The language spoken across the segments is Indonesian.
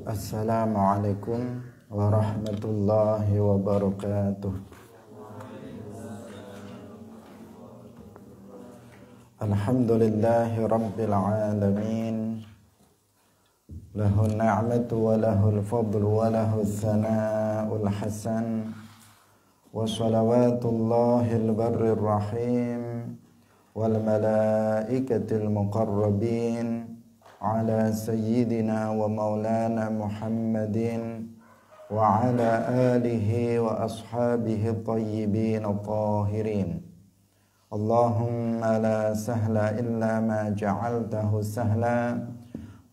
Assalamualaikum warahmatullahi wabarakatuh. Alhamdulillahi rabbil alamin. Lahul ni'matu wa lahul fadlu wa lahul thana'ul hasan. Wa salawatullahil barrir rahim wal malaikatil muqarrabin ala sayyidina wa maulana Muhammadin wa ala alihi wa ashabihi tayyibin at-tahirin. Allahumma la sahla illa ma ja'altahu sahla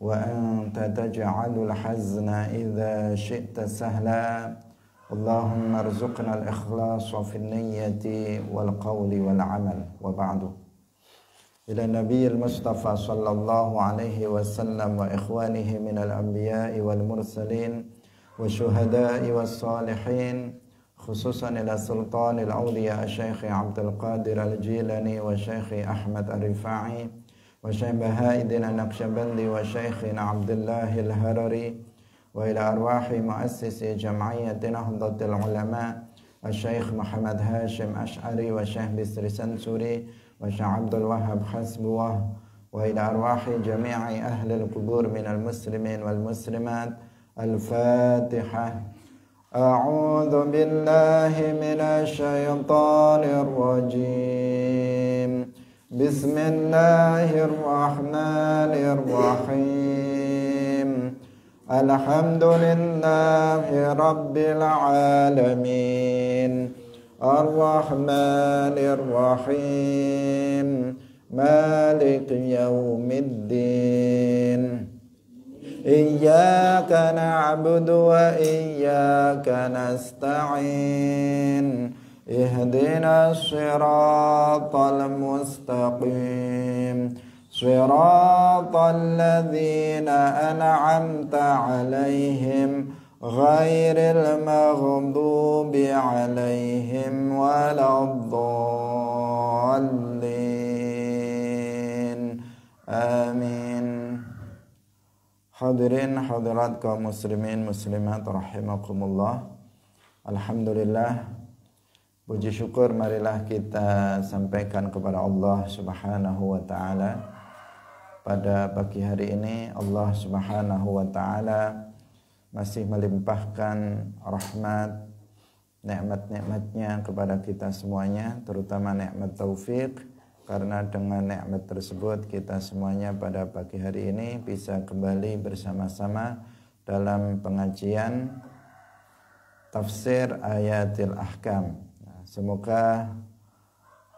wa anta taj'alul hazna idza syi'ta sahla. Allahumma arzuqna al-ikhlasa fin niyyati wal qawli wal amal. Wa ba'du. Ila Nabiyil Mustafa sallallahu alaihi wasallam wa ikhwanihi minal anbiya'i wal mursalin wa syuhada'i was salihin, khususan ila sultanil awliya Syekh Abdul Qadir Al-Jilani wa Syekh Ahmad Ar-Rifa'i wa Syekh Baha'iddin An-Naqsyabandi wa Syekh Abdullah Al-Harari wa ila arwahi muassisi jam'iyyati Nahdlatul Ulama Syekh Muhammad Hashim Ash'ari wa Syekh Bisri Sansuri wa Syekh Abdul Wahhab Hasbuwah wa ila arwahi jami'i ahli al-qubur minal muslimin wal muslimat. Al-Fatihah. A'udzu billahi minasy syaithanir rajim. Bismillahirrahmanirrahim. Alhamdulillahi rabbil alamin. Ar-Rahmanir Rahim. Maliki yaumiddin. Iyyaka na'budu wa iyyaka nasta'in. Ihdinas siratal mustaqim. Siratal ladzina an'amta 'alaihim ghairil maghdubi 'alaihim waladdallin. Amin. Hadirin hadirat kaum muslimin muslimat rahimakumullah. Alhamdulillah, puji syukur marilah kita sampaikan kepada Allah Subhanahu wa taala. Pada pagi hari ini Allah Subhanahu wa taala masih melimpahkan rahmat, nikmat-nikmatnya kepada kita semuanya, terutama nikmat taufik, karena dengan nikmat tersebut kita semuanya pada pagi hari ini bisa kembali bersama-sama dalam pengajian tafsir ayatil ahkam. Semoga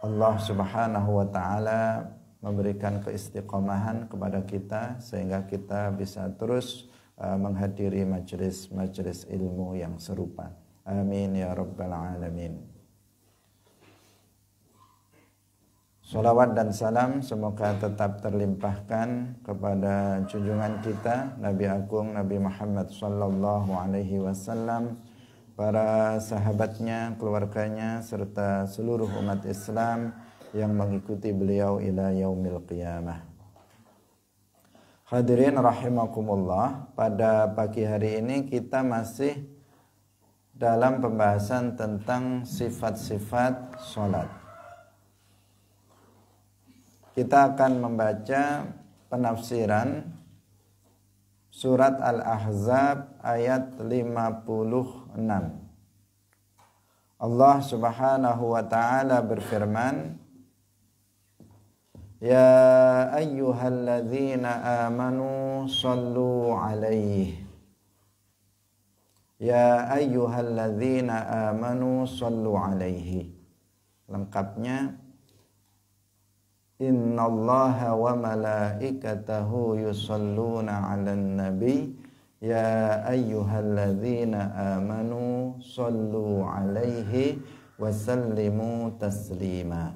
Allah Subhanahu wa taala memberikan keistiqomahan kepada kita sehingga kita bisa terus menghadiri majelis-majelis ilmu yang serupa. Amin ya rabbal alamin. Salawat dan salam semoga tetap terlimpahkan kepada junjungan kita Nabi Agung Nabi Muhammad sallallahu alaihi wasallam, para sahabatnya, keluarganya serta seluruh umat Islam yang mengikuti beliau ila yaumil qiyamah. Hadirin rahimakumullah, pada pagi hari ini kita masih dalam pembahasan tentang sifat-sifat salat. Kita akan membaca penafsiran surat Al-Ahzab ayat 56. Allah Subhanahu wa taala berfirman, Ya ayyuhalladzina amanu sallu alaihi. Ya ayyuhalladzina amanu sallu alaihi. Lengkapnya, Innallaha wa malaikatahu yusalluna 'alan nabi ya ayyuhalladzina amanu sallu 'alaihi wa sallimu taslima.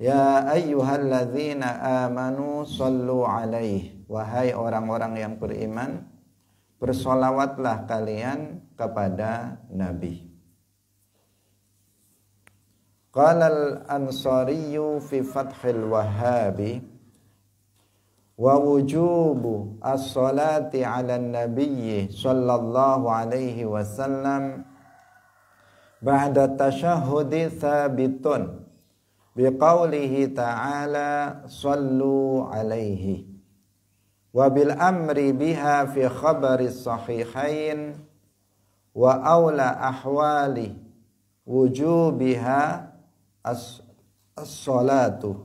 Ya ayyuhalladzina amanu sallu 'alaihi. Wahai orang-orang yang beriman, bersolawatlah kalian kepada Nabi. Qala al-Ansari fi Fathil Wahhabi wa wujubu as-salati 'alan nabiyyi sallallahu alaihi wasallam ba'da tasyahhudi thabitun biqaulihi ta'ala sallu alaihi wa bil amri biha fi khabari sahihain wa aula ahwali wujubiha as-salatu.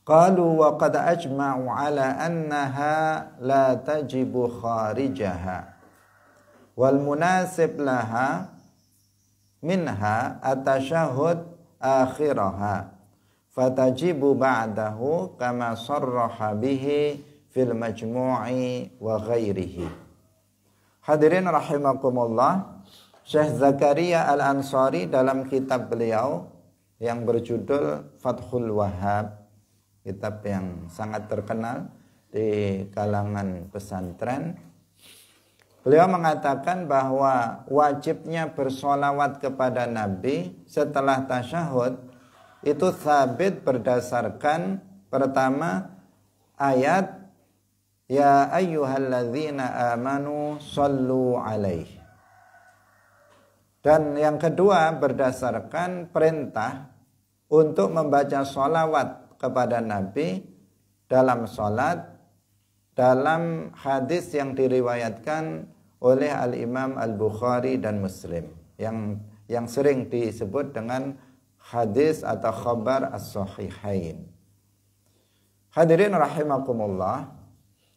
Qalu wa qad ajma'u ala annaha la tajibu kharijaha wal munasib laha minha at-tashahhud akhiraha fatajibu ba'dahu kama sarraha bihi fil majmu'i wa ghairihi. Hadirin rahimakumullah, Syekh Zakaria Al-Ansari dalam kitab beliau yang berjudul Fathul Wahhab, kitab yang sangat terkenal di kalangan pesantren, beliau mengatakan bahwa wajibnya bersolawat kepada Nabi setelah tasyahud itu sabit berdasarkan pertama ayat ya ayyuhalladzina amanu sallu alaihi, dan yang kedua berdasarkan perintah untuk membaca sholawat kepada Nabi dalam sholat dalam hadis yang diriwayatkan oleh Al-Imam Al-Bukhari dan Muslim yang sering disebut dengan hadis atau khabar as-sahihain. Hadirin rahimakumullah,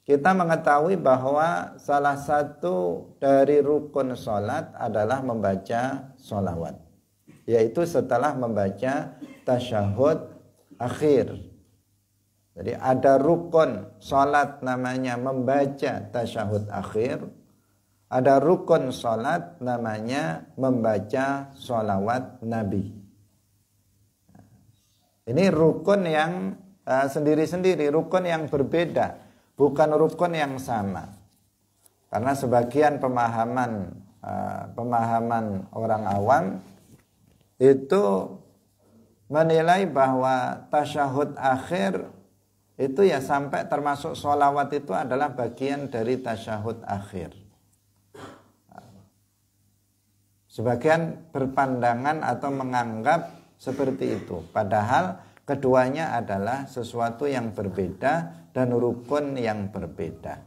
kita mengetahui bahwa salah satu dari rukun sholat adalah membaca sholawat, yaitu setelah membaca tasyahud akhir. Jadi ada rukun sholat namanya membaca tasyahud akhir, ada rukun sholat namanya membaca sholawat Nabi. Ini rukun yang sendiri-sendiri, rukun yang berbeda, bukan rukun yang sama. Karena sebagian pemahaman orang awam itu menilai bahwa tasyahud akhir itu ya sampai termasuk sholawat itu adalah bagian dari tasyahud akhir. Sebagian berpandangan atau menganggap seperti itu, padahal keduanya adalah sesuatu yang berbeda dan rukun yang berbeda.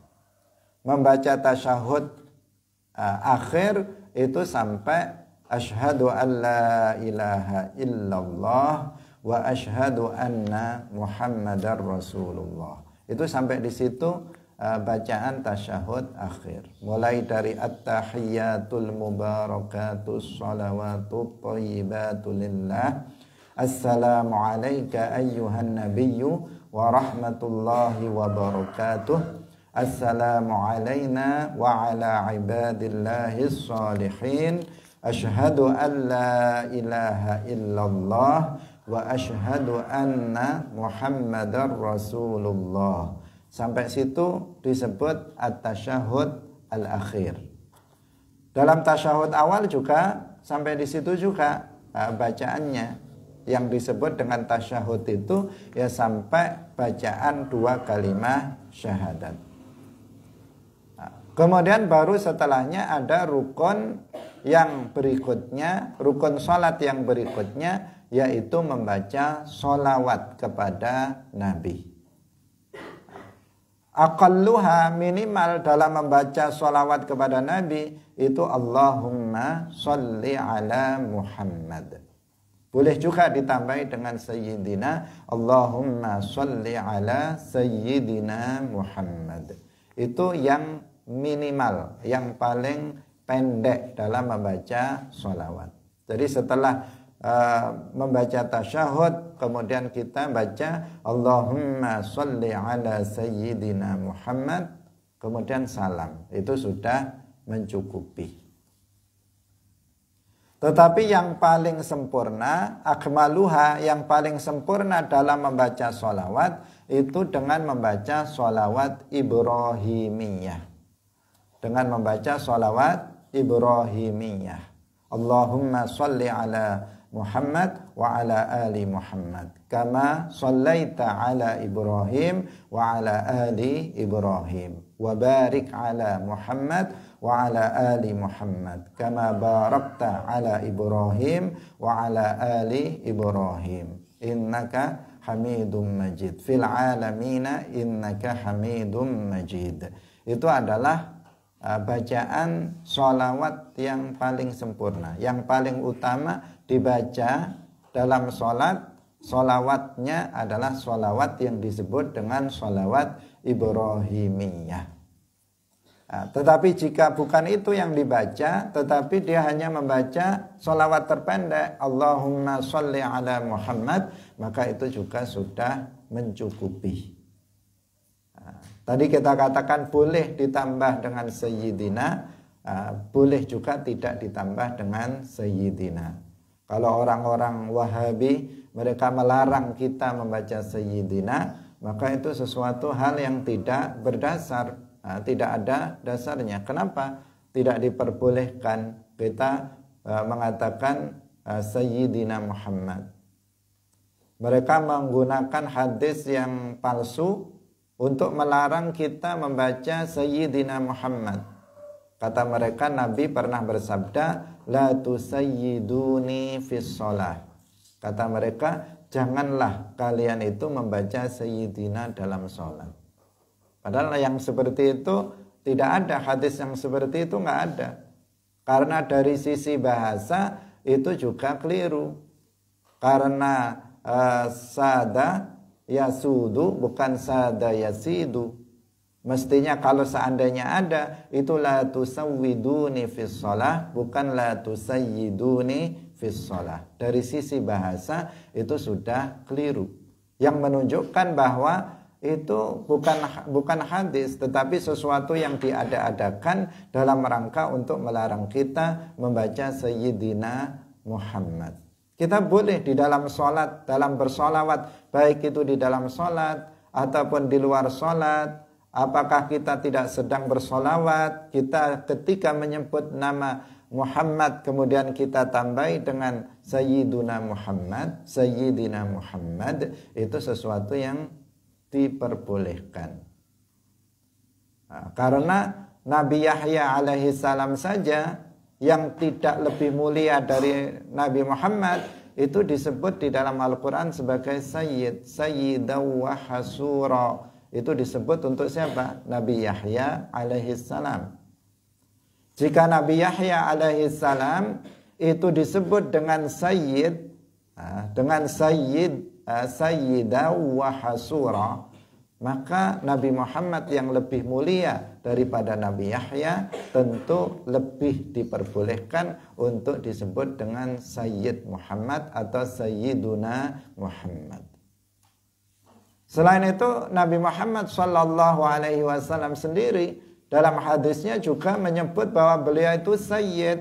Membaca tasyahud akhir itu sampai asyhadu an la ilaha illallah wa asyhadu anna muhammadar rasulullah. Itu sampai di situ bacaan tasyahud akhir. Mulai dari at-tahiyyatul mubarakatus shalawatut thayyibatul lillah. Assalamu alayka ayyuhan nabiyyu wa rahmatullahi wa barakatuh. Assalamu alayna wa ala ibadillahis salihin. Asyhadu an la ilaha illallah wa asyhadu anna muhammadar rasulullah. Sampai situ disebut at-tasyahud al-akhir. Dalam tasyahud awal juga sampai di situ juga bacaannya yang disebut dengan tasyahud itu ya sampai bacaan 2 kalimat syahadat. Kemudian baru setelahnya ada rukun yang berikutnya, rukun sholat yang berikutnya, yaitu membaca sholawat kepada Nabi. Aqalluha, minimal dalam membaca sholawat kepada Nabi itu Allahumma sholli ala Muhammad. Boleh juga ditambahi dengan Sayyidina, Allahumma sholli ala Sayyidina Muhammad. Itu yang minimal, yang paling pendek dalam membaca sholawat. Jadi setelah membaca tasyahud, kemudian kita baca Allahumma sholli ala Sayyidina Muhammad, kemudian salam. Itu sudah mencukupi. Tetapi yang paling sempurna, akmaluha, yang paling sempurna dalam membaca sholawat itu dengan membaca sholawat Ibrahimiyah. Dengan membaca sholawat Ibrahimiyah. Allahumma sholli ala Muhammad wa ala ali Muhammad kama shallaita ala Ibrahim wa ala ali Ibrahim wa barik ala Muhammad wa ala ali Muhammad kama barakta ala Ibrahim wa ala ali Ibrahim innaka Hamidum Majid fil alamina innaka Hamidum Majid. Itu adalah bacaan sholawat yang paling sempurna, yang paling utama dibaca dalam sholat. Sholawatnya adalah sholawat yang disebut dengan sholawat Ibrahimiyah. Tetapi jika bukan itu yang dibaca, tetapi dia hanya membaca sholawat terpendek Allahumma sholli ala Muhammad, maka itu juga sudah mencukupi. Tadi kita katakan boleh ditambah dengan Sayyidina, boleh juga tidak ditambah dengan Sayyidina. Kalau orang-orang Wahabi, mereka melarang kita membaca Sayyidina, maka itu sesuatu hal yang tidak berdasar, tidak ada dasarnya. Kenapa tidak diperbolehkan kita mengatakan Sayyidina Muhammad? Mereka menggunakan hadis yang palsu untuk melarang kita membaca Sayyidina Muhammad. Kata mereka, Nabi pernah bersabda, la tusayyiduni fis shalah. Kata mereka, janganlah kalian itu membaca Sayyidina dalam sholat. Padahal yang seperti itu tidak ada, hadis yang seperti itu nggak ada. Karena dari sisi bahasa itu juga keliru. Karena sada yasudu bukan sada yasidu. Mestinya kalau seandainya ada itu la tusawwiduni fis shalah, bukan la tusayyiduni fis shalah. Dari sisi bahasa itu sudah keliru, yang menunjukkan bahwa itu bukan hadis, tetapi sesuatu yang diada-adakan dalam rangka untuk melarang kita membaca Sayyidina Muhammad. Kita boleh di dalam sholat, dalam bersolawat, baik itu di dalam sholat ataupun di luar sholat. Apakah kita tidak sedang bersolawat, kita ketika menyebut nama Muhammad kemudian kita tambahi dengan Sayyiduna Muhammad, Sayyidina Muhammad, itu sesuatu yang diperbolehkan. Karena Nabi Yahya alaihi salam saja yang tidak lebih mulia dari Nabi Muhammad itu disebut di dalam Al-Quran sebagai Sayyid, Sayyidaw wa Hasura. Itu disebut untuk siapa? Nabi Yahya alaihi salam. Jika Nabi Yahya alaihi salam itu disebut dengan Sayyid, dengan Sayyidaw wa Hasura, maka Nabi Muhammad yang lebih mulia daripada Nabi Yahya tentu lebih diperbolehkan untuk disebut dengan Sayyid Muhammad atau Sayyiduna Muhammad. Selain itu Nabi Muhammad SAW sendiri dalam hadisnya juga menyebut bahwa beliau itu Sayyid.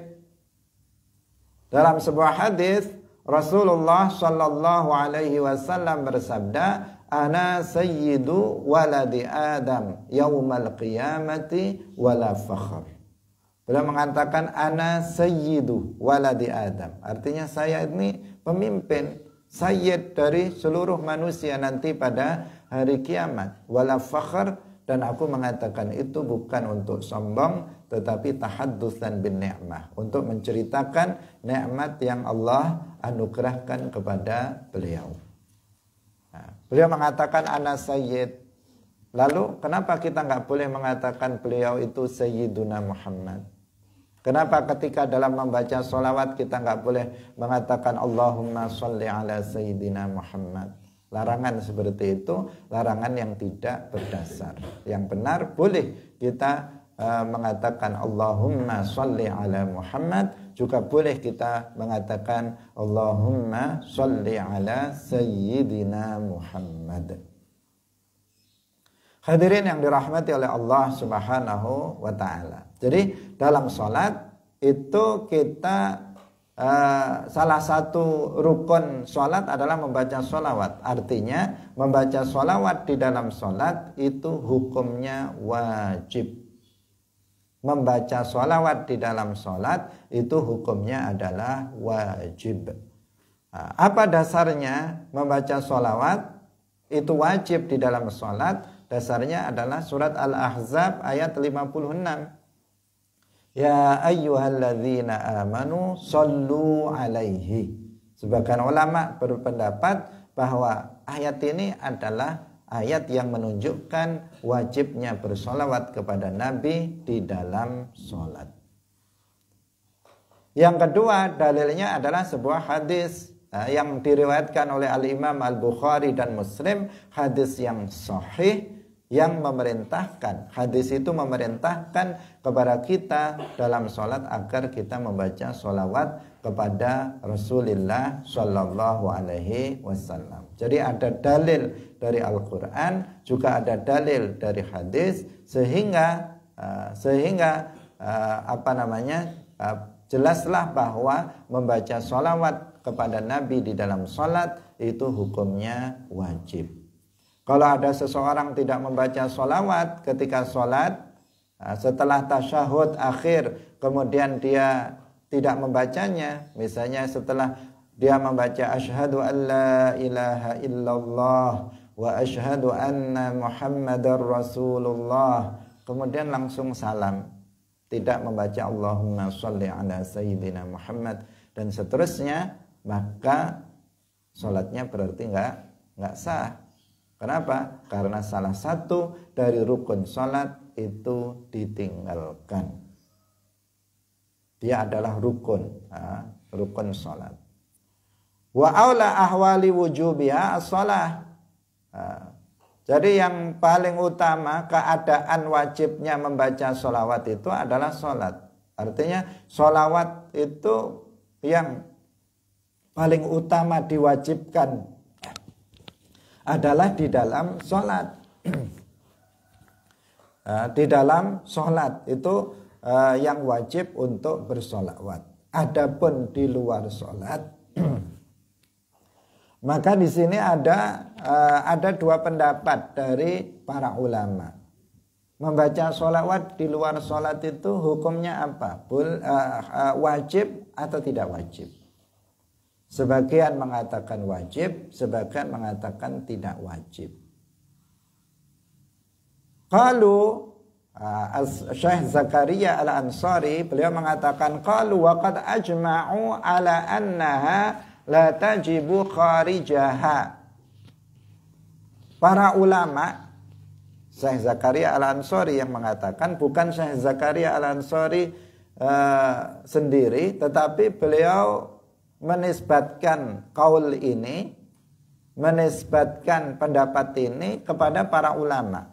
Dalam sebuah hadis Rasulullah SAW bersabda, Ana sayyidu waladi Adam yaumal qiyamati wala fakhr. Beliau mengatakan ana sayyidu waladi Adam. Artinya saya ini pemimpin, sayyid dari seluruh manusia nanti pada hari kiamat. Wala fakhr, dan aku mengatakan itu bukan untuk sombong, tetapi tahaddusan bin ni'mah, untuk menceritakan nikmat yang Allah anugerahkan kepada beliau. Beliau mengatakan ana sayyid. Lalu kenapa kita nggak boleh mengatakan beliau itu Sayyiduna Muhammad? Kenapa ketika dalam membaca sholawat kita nggak boleh mengatakan Allahumma sholli ala Sayyidina Muhammad? Larangan seperti itu, larangan yang tidak berdasar. Yang benar boleh kita mengatakan Allahumma sholli ala Muhammad, juga boleh kita mengatakan Allahumma sholli ala Sayyidina Muhammad. Hadirin yang dirahmati oleh Allah Subhanahu wa ta'ala. Jadi dalam sholat itu kita salah satu rukun sholat adalah membaca sholawat. Artinya membaca sholawat di dalam sholat itu hukumnya wajib. Membaca sholawat di dalam sholat itu hukumnya adalah wajib. Apa dasarnya membaca sholawat? Itu wajib di dalam sholat. Dasarnya adalah surat Al-Ahzab ayat 56. Ya ayyuhalladzina amanu sallu alaihi. Sebagian ulama berpendapat bahwa ayat ini adalah ayat yang menunjukkan wajibnya bersolawat kepada Nabi di dalam sholat. Yang kedua dalilnya adalah sebuah hadis yang diriwayatkan oleh Al-Imam Al-Bukhari dan Muslim, hadis yang sahih yang memerintahkan, hadis itu memerintahkan kepada kita dalam sholat agar kita membaca sholawat kepada Rasulullah Shallallahu Alaihi Wasallam. Jadi ada dalil dari Al-Quran, juga ada dalil dari hadis, sehingga jelaslah bahwa membaca sholawat kepada Nabi di dalam sholat itu hukumnya wajib. Kalau ada seseorang tidak membaca sholawat ketika sholat, setelah tasyahud akhir kemudian dia tidak membacanya, misalnya setelah dia membaca asyhadu an la ilaha illallah wa asyhadu anna muhammadar rasulullah, kemudian langsung salam, tidak membaca Allahumma sholli ala sayyidina Muhammad dan seterusnya, maka sholatnya berarti nggak sah. Kenapa? Karena salah satu dari rukun sholat itu ditinggalkan. Dia adalah rukun sholat. Wa aula ahwali wujubiha as-shalah. Jadi yang paling utama keadaan wajibnya membaca sholawat itu adalah sholat. Artinya sholawat itu yang paling utama diwajibkan adalah di dalam sholat. Di dalam sholat itu yang wajib untuk bersolawat. Adapun di luar sholat, maka di sini ada dua pendapat dari para ulama. Membaca sholawat di luar sholat itu hukumnya apa? Wajib atau tidak wajib? Sebagian mengatakan wajib, sebagian mengatakan tidak wajib. Qalu Syekh Zakaria Al-Ansari, beliau mengatakan qalu wa qad ajma'u ala annaha la tajibu kharijaha. Para ulama, Syekh Zakaria Al-Ansari yang mengatakan, bukan Syekh Zakaria Al-Ansari sendiri, tetapi beliau menisbatkan qaul ini, menisbatkan pendapat ini kepada para ulama.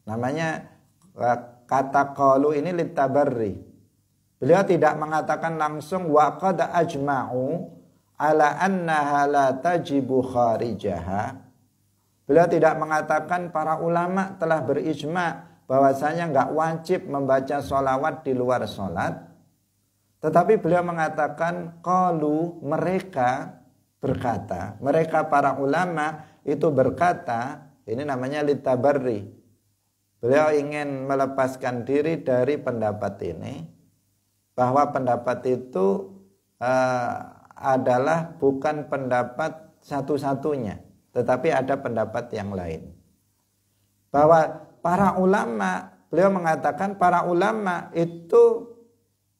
Namanya kata qaulu ini litabarri. Beliau tidak mengatakan langsung wa qad ajma'u ala annaha la tajibu kharijaha. Beliau tidak mengatakan para ulama telah berijma bahwasanya enggak wajib membaca sholawat di luar sholat. Tetapi beliau mengatakan qalu, mereka berkata, mereka para ulama itu berkata, ini namanya litabarri. Beliau ingin melepaskan diri dari pendapat ini, bahwa pendapat itu adalah bukan pendapat satu-satunya, tetapi ada pendapat yang lain. Bahwa para ulama, beliau mengatakan para ulama itu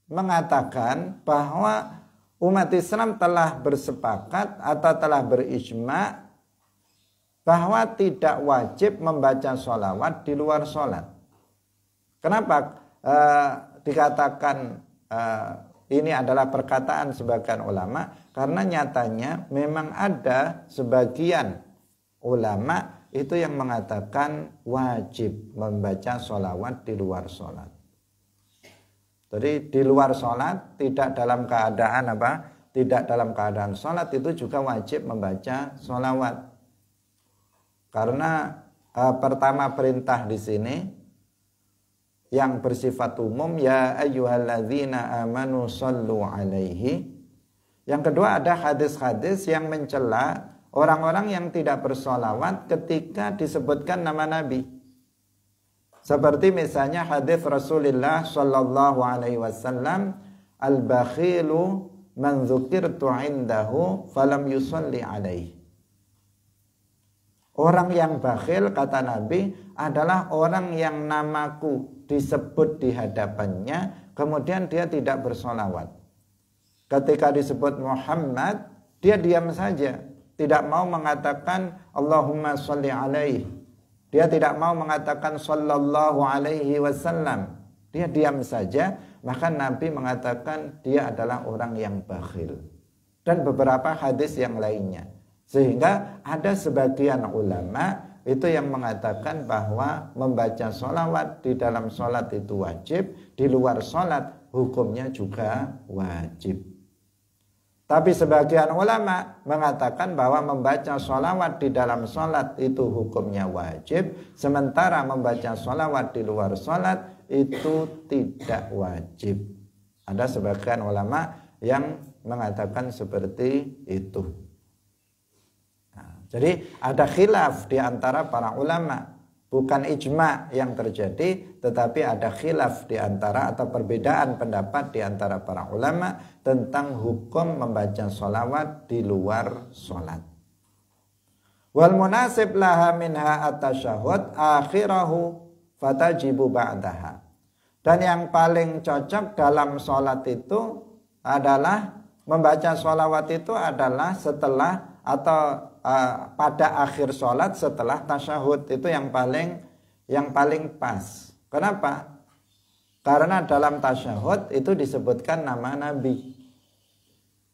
mengatakan bahwa umat Islam telah bersepakat atau telah berijma bahwa tidak wajib membaca sholawat di luar sholat. Kenapa dikatakan ini adalah perkataan sebagian ulama? Karena nyatanya memang ada sebagian ulama itu yang mengatakan wajib membaca sholawat di luar sholat. Jadi di luar sholat, tidak dalam keadaan apa? Tidak dalam keadaan sholat itu juga wajib membaca sholawat. Karena pertama perintah di sini yang bersifat umum, ya ayyuhalladzina amanu sallu alaihi. Yang kedua ada hadis-hadis yang mencela orang-orang yang tidak bersolawat ketika disebutkan nama Nabi. Seperti misalnya hadis Rasulullah sallallahu alaihi wasallam, al-bakhilu man dzukirtu indahu falam yusalli alaihi. Orang yang bakhil, kata Nabi, adalah orang yang namaku disebut di hadapannya, kemudian dia tidak bersolawat. Ketika disebut Muhammad, dia diam saja, tidak mau mengatakan Allahumma sholli alaihi. Dia tidak mau mengatakan sallallahu alaihi wasallam. Dia diam saja, maka Nabi mengatakan dia adalah orang yang bakhil. Dan beberapa hadis yang lainnya. Sehingga ada sebagian ulama itu yang mengatakan bahwa membaca sholawat di dalam sholat itu wajib, di luar sholat hukumnya juga wajib. Tapi sebagian ulama mengatakan bahwa membaca sholawat di dalam sholat itu hukumnya wajib, sementara membaca sholawat di luar sholat itu tidak wajib. Ada sebagian ulama yang mengatakan seperti itu. Jadi ada khilaf di antara para ulama, bukan ijma yang terjadi, tetapi ada khilaf di antara atau perbedaan pendapat di antara para ulama tentang hukum membaca sholawat di luar sholat. Wal munasib laha minha at-tasyahhud akhirahu fatajibu ba'daha. Dan yang paling cocok dalam sholat itu adalah membaca sholawat itu adalah setelah atau pada akhir sholat setelah tasyahud. Itu yang paling pas. Kenapa? Karena dalam tasyahud itu disebutkan nama Nabi.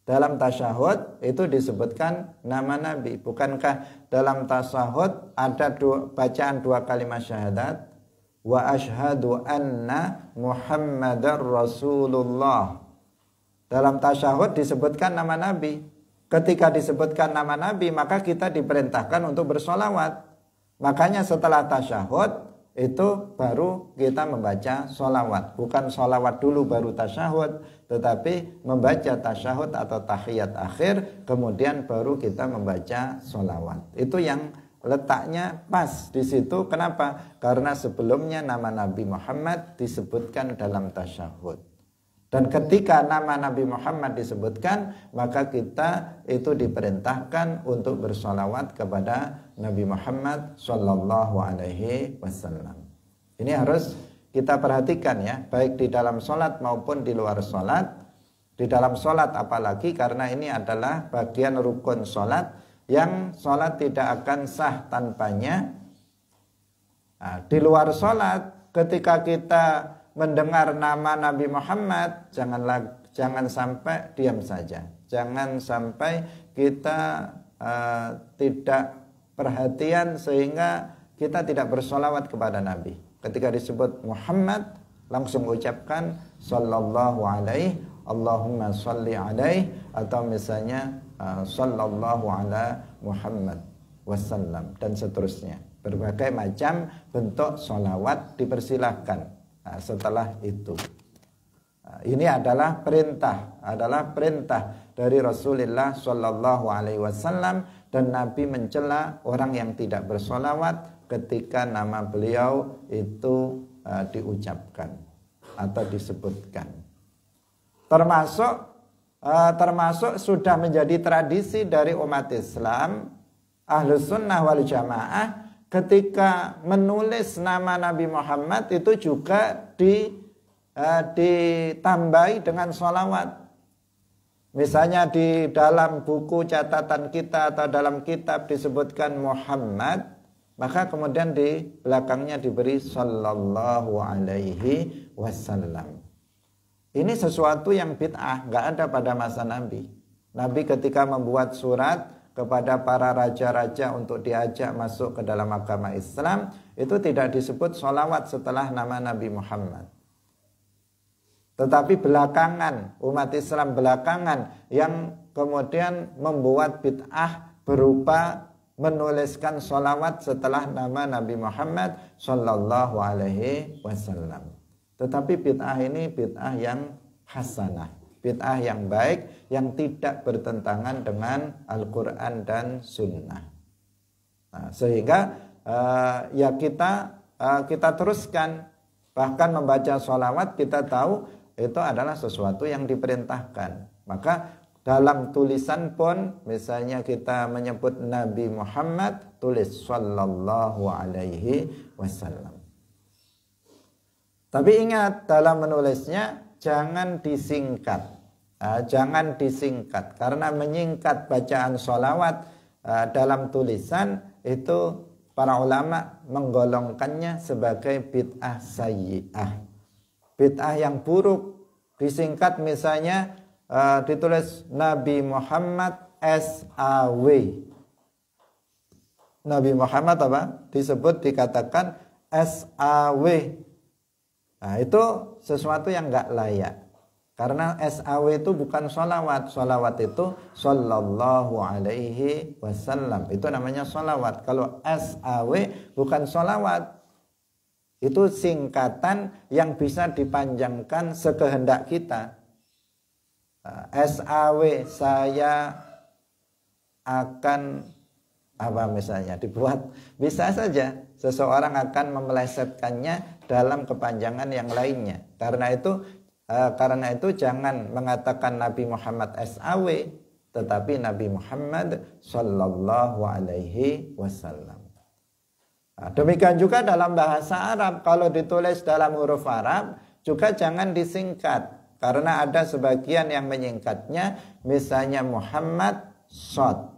Dalam tasyahud itu disebutkan nama Nabi. Bukankah dalam tasyahud ada bacaan 2 kalimat syahadat? Wa ashhadu anna Muhammadar Rasulullah. Dalam tasyahud disebutkan nama Nabi. Ketika disebutkan nama Nabi, maka kita diperintahkan untuk bersolawat. Makanya setelah tasyahud itu baru kita membaca solawat. Bukan solawat dulu baru tasyahud, tetapi membaca tasyahud atau tahiyat akhir, kemudian baru kita membaca solawat. Itu yang letaknya pas di situ. Kenapa? Karena sebelumnya nama Nabi Muhammad disebutkan dalam tasyahud. Dan ketika nama Nabi Muhammad disebutkan, maka kita itu diperintahkan untuk bersolawat kepada Nabi Muhammad Sallallahu Alaihi Wasallam. Ini harus kita perhatikan ya, baik di dalam sholat maupun di luar sholat. Di dalam sholat apalagi, karena ini adalah bagian rukun sholat yang sholat tidak akan sah tanpanya. Nah, di luar sholat, ketika kita mendengar nama Nabi Muhammad, jangan sampai diam saja. Jangan sampai kita tidak perhatian sehingga kita tidak bersolawat kepada Nabi. Ketika disebut Muhammad, langsung ucapkan sallallahu alaihi, Allahumma salli alaihi, atau misalnya sallallahu ala Muhammad wasallam, dan seterusnya. Berbagai macam bentuk solawat dipersilahkan. Setelah itu, ini adalah perintah dari Rasulullah Shallallahu Alaihi Wasallam, dan Nabi mencela orang yang tidak bersolawat ketika nama beliau itu diucapkan atau disebutkan. Termasuk sudah menjadi tradisi dari umat Islam Ahlus Sunnah wal Jamaah. Ketika menulis nama Nabi Muhammad itu juga ditambahi dengan sholawat. Misalnya di dalam buku catatan kita atau dalam kitab disebutkan Muhammad, maka kemudian di belakangnya diberi sallallahu alaihi wasallam. Ini sesuatu yang bid'ah, nggak ada pada masa Nabi. Nabi ketika membuat surat kepada para raja-raja untuk diajak masuk ke dalam agama Islam, itu tidak disebut sholawat setelah nama Nabi Muhammad. Tetapi belakangan, umat Islam belakangan yang kemudian membuat bid'ah berupa menuliskan sholawat setelah nama Nabi Muhammad Sallallahu Alaihi Wasallam. Tetapi bid'ah ini bid'ah yang hasanah, bid'ah yang baik, yang tidak bertentangan dengan Al-Quran dan Sunnah. Nah, sehingga ya kita teruskan. Bahkan membaca sholawat kita tahu itu adalah sesuatu yang diperintahkan. Maka dalam tulisan pun misalnya kita menyebut Nabi Muhammad, tulis sallallahu alaihi wasallam. Tapi ingat, dalam menulisnya jangan disingkat. Jangan disingkat, karena menyingkat bacaan sholawat dalam tulisan itu para ulama menggolongkannya sebagai bid'ah sayyi'ah, bid'ah yang buruk. Disingkat misalnya ditulis Nabi Muhammad SAW. Nabi Muhammad apa? Disebut, dikatakan SAW. Nah, itu sesuatu yang enggak layak. Karena SAW itu bukan sholawat. Sholawat itu sallallahu alaihi wasallam. Itu namanya sholawat. Kalau SAW bukan sholawat. Itu singkatan yang bisa dipanjangkan sekehendak kita. SAW, saya akan apa misalnya dibuat, bisa saja seseorang akan memelesetkannya dalam kepanjangan yang lainnya. Karena itu jangan mengatakan Nabi Muhammad SAW, tetapi Nabi Muhammad sallallahu alaihi wasallam. Demikian juga dalam bahasa Arab, kalau ditulis dalam huruf Arab juga jangan disingkat, karena ada sebagian yang menyingkatnya, misalnya Muhammad Shod.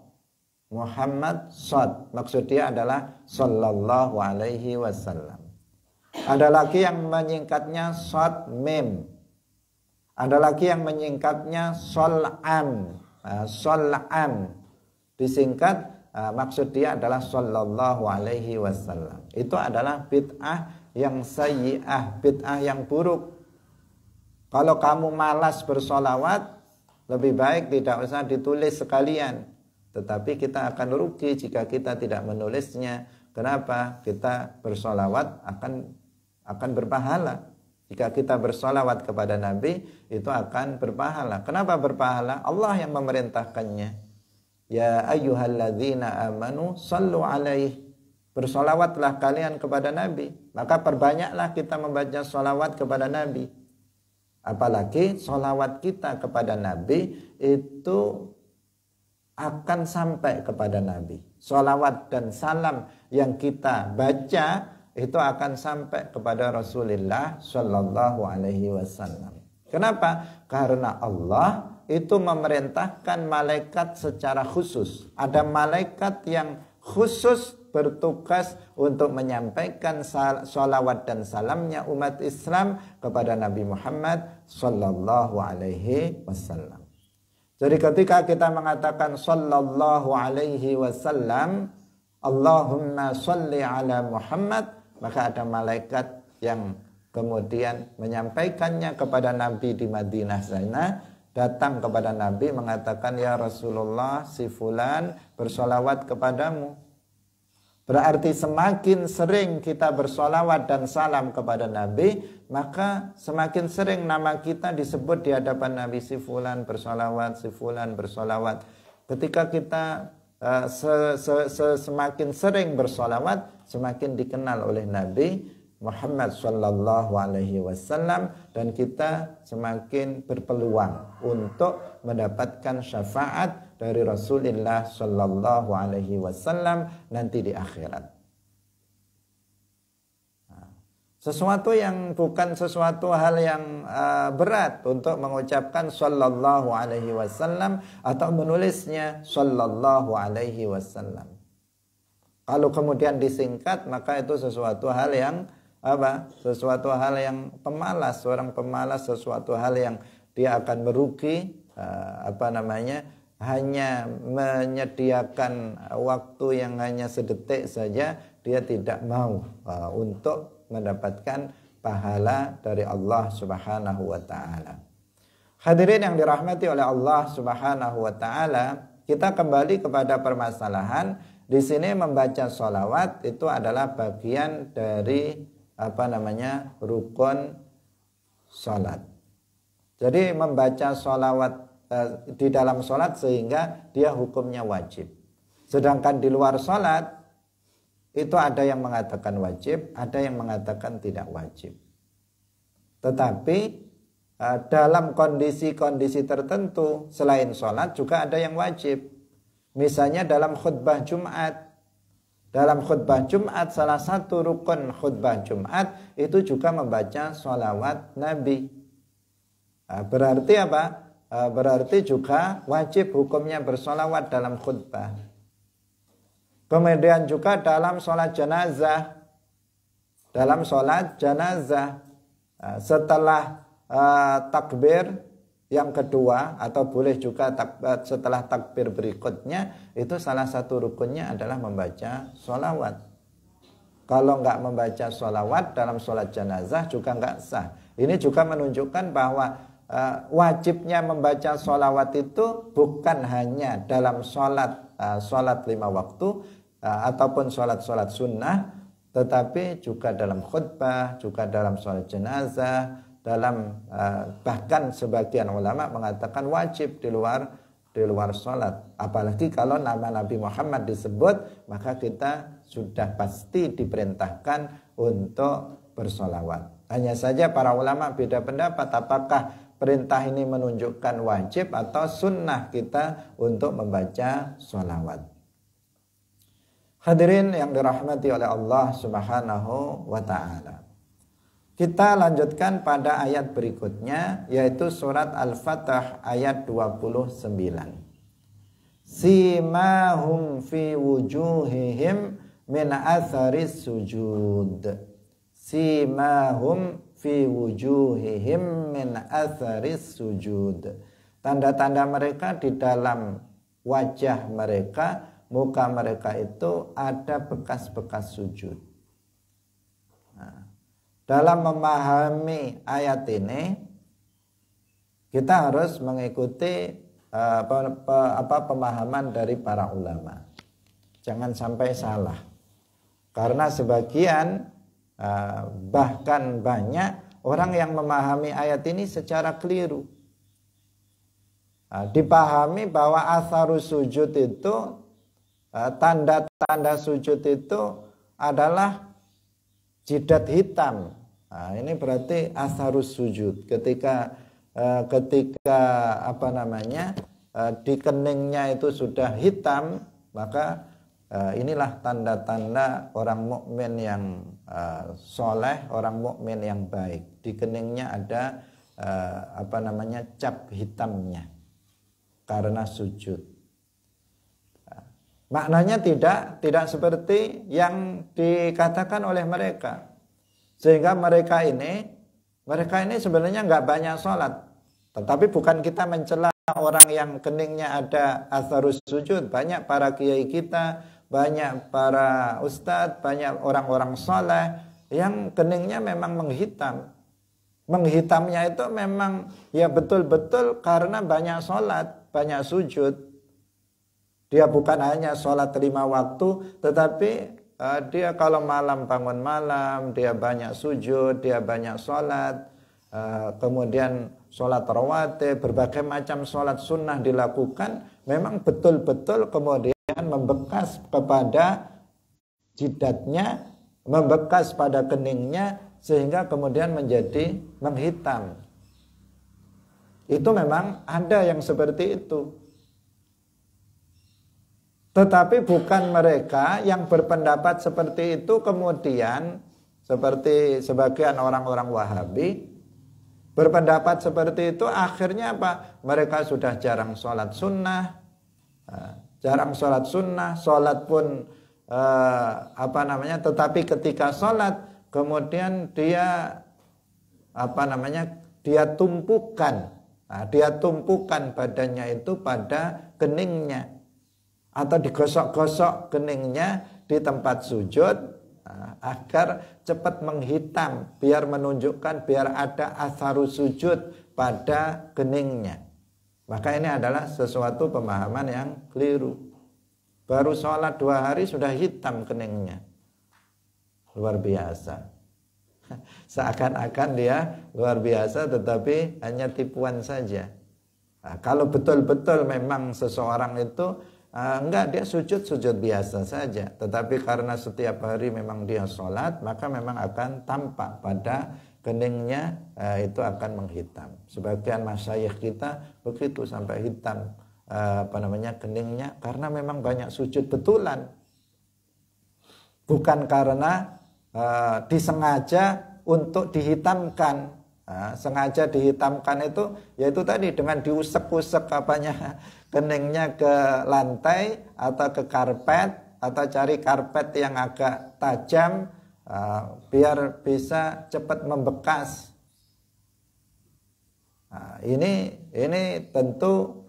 Muhammad Shod, maksud dia adalah sallallahu alaihi wasallam. Ada lagi yang menyingkatnya Shod Mim. Ada lagi yang menyingkatnya Sol'an. Sol'an disingkat, maksud dia adalah sallallahu alaihi wasallam. Itu adalah bid'ah yang sayyi'ah, bid'ah yang buruk. Kalau kamu malas bersolawat, lebih baik tidak usah ditulis sekalian. Tetapi kita akan rugi jika kita tidak menulisnya. Kenapa? Kita bersolawat akan berpahala. Jika kita bersolawat kepada Nabi, itu akan berpahala. Kenapa berpahala? Allah yang memerintahkannya. Ya ayyuhalladzina amanu sallu alaihi. Bersolawatlah kalian kepada Nabi. Maka perbanyaklah kita membaca solawat kepada Nabi. Apalagi solawat kita kepada Nabi itu akan sampai kepada Nabi. Solawat dan salam yang kita baca itu akan sampai kepada Rasulullah Shallallahu Alaihi Wasallam. Kenapa? Karena Allah itu memerintahkan malaikat secara khusus. Ada malaikat yang khusus bertugas untuk menyampaikan solawat dan salamnya umat Islam kepada Nabi Muhammad Shallallahu Alaihi Wasallam. Jadi ketika kita mengatakan sallallahu alaihi wasallam, Allahumma salli ala Muhammad, maka ada malaikat yang kemudian menyampaikannya kepada Nabi di Madinah sana, datang kepada Nabi mengatakan, ya Rasulullah, si fulan bersolawat kepadamu. Berarti semakin sering kita bersolawat dan salam kepada Nabi, maka semakin sering nama kita disebut di hadapan Nabi, si fulan bersolawat, si fulan bersolawat. Ketika kita semakin sering bersolawat, semakin dikenal oleh Nabi Muhammad sallallahu alaihi wasallam, dan kita semakin berpeluang untuk mendapatkan syafaat dari Rasulullah sallallahu alaihi wasallam nanti di akhirat. Sesuatu yang bukan sesuatu hal yang berat untuk mengucapkan sallallahu alaihi wasallam atau menulisnya sallallahu alaihi wasallam. Kalau kemudian disingkat, maka itu sesuatu hal yang sesuatu hal yang pemalas, seorang pemalas, sesuatu hal yang dia akan merugi, hanya menyediakan waktu yang hanya sedetik saja, dia tidak mau untuk mendapatkan pahala dari Allah Subhanahu wa taala. Hadirin yang dirahmati oleh Allah Subhanahu wa taala, kita kembali kepada permasalahan di sini. Membaca sholawat itu adalah bagian dari rukun sholat. Jadi membaca sholawat di dalam sholat sehingga dia hukumnya wajib. Sedangkan di luar sholat itu ada yang mengatakan wajib, ada yang mengatakan tidak wajib. Tetapi dalam kondisi-kondisi tertentu selain sholat juga ada yang wajib. Misalnya dalam khutbah Jumat. Dalam khutbah Jumat, salah satu rukun khutbah Jumat itu juga membaca sholawat Nabi. Berarti apa? Berarti juga wajib hukumnya bersolawat dalam khutbah. Kemudian juga dalam sholat jenazah. Dalam sholat jenazah, setelah takbir yang kedua, atau boleh juga setelah takbir berikutnya, itu salah satu rukunnya adalah membaca sholawat. Kalau nggak membaca sholawat dalam sholat jenazah juga nggak sah. Ini juga menunjukkan bahwa wajibnya membaca sholawat itu bukan hanya dalam sholat 5 waktu ataupun sholat sunnah, tetapi juga dalam khutbah, juga dalam sholat jenazah, dalam bahkan sebagian ulama mengatakan wajib di luar sholat. Apalagi kalau nama Nabi Muhammad disebut, maka kita sudah pasti diperintahkan untuk bersolawat. Hanya saja para ulama beda pendapat apakah perintah ini menunjukkan wajib atau sunnah kita untuk membaca sholawat. Hadirin yang dirahmati oleh Allah Subhanahu wa ta'ala. Kita lanjutkan pada ayat berikutnya, yaitu surat Al-Fatah ayat 29. Simahum fi wujuhihim min atharis sujud. Simahum fi wujuhihim min atharis sujud. Tanda-tanda mereka di dalam wajah mereka, muka mereka itu ada bekas-bekas sujud. Dalam memahami ayat ini, kita harus mengikuti pemahaman dari para ulama. Jangan sampai salah. Karena sebagian bahkan banyak orang yang memahami ayat ini secara keliru. Dipahami bahwa atharus sujud itu, tanda-tanda sujud itu adalah jidat hitam. Nah, ini berarti atharus sujud. Ketika di keningnya itu sudah hitam, maka inilah tanda-tanda orang mukmin yang soleh, orang mukmin yang baik. Di keningnya ada cap hitamnya karena sujud. Maknanya tidak seperti yang dikatakan oleh mereka. Sehingga mereka ini sebenarnya nggak banyak sholat. Tetapi bukan kita mencela orang yang keningnya ada atharus sujud. Banyak para kiai kita, banyak para ustadz, banyak orang-orang soleh yang keningnya memang menghitam. Menghitamnya itu memang ya betul-betul karena banyak sholat, banyak sujud. Dia bukan hanya sholat 5 waktu, tetapi dia kalau malam bangun malam, dia banyak sujud, dia banyak sholat, kemudian sholat rawatib, berbagai macam sholat sunnah dilakukan, memang betul-betul kemudian membekas kepada jidatnya, membekas pada keningnya, sehingga kemudian menjadi menghitam. Itu memang ada yang seperti itu. Tetapi bukan mereka yang berpendapat seperti itu kemudian seperti sebagian orang-orang Wahabi berpendapat seperti itu, akhirnya apa? Mereka sudah jarang sholat sunnah, sholat pun tetapi ketika sholat kemudian dia tumpukan badannya itu pada keningnya, atau digosok-gosok keningnya di tempat sujud agar cepat menghitam, biar menunjukkan, biar ada atharus sujud pada keningnya. Maka ini adalah sesuatu pemahaman yang keliru. Baru sholat 2 hari sudah hitam keningnya. Luar biasa. Seakan-akan dia luar biasa, tetapi hanya tipuan saja. Kalau betul-betul memang seseorang itu enggak, dia sujud biasa saja, tetapi karena setiap hari memang dia sholat, maka memang akan tampak pada keningnya itu akan menghitam. Sebagian masyayikh kita begitu sampai hitam keningnya karena memang banyak sujud betulan. Bukan karena disengaja untuk dihitamkan. Sengaja dihitamkan itu yaitu tadi dengan diusek-usek keningnya ke lantai atau ke karpet, atau cari karpet yang agak tajam biar bisa cepat membekas. Ini tentu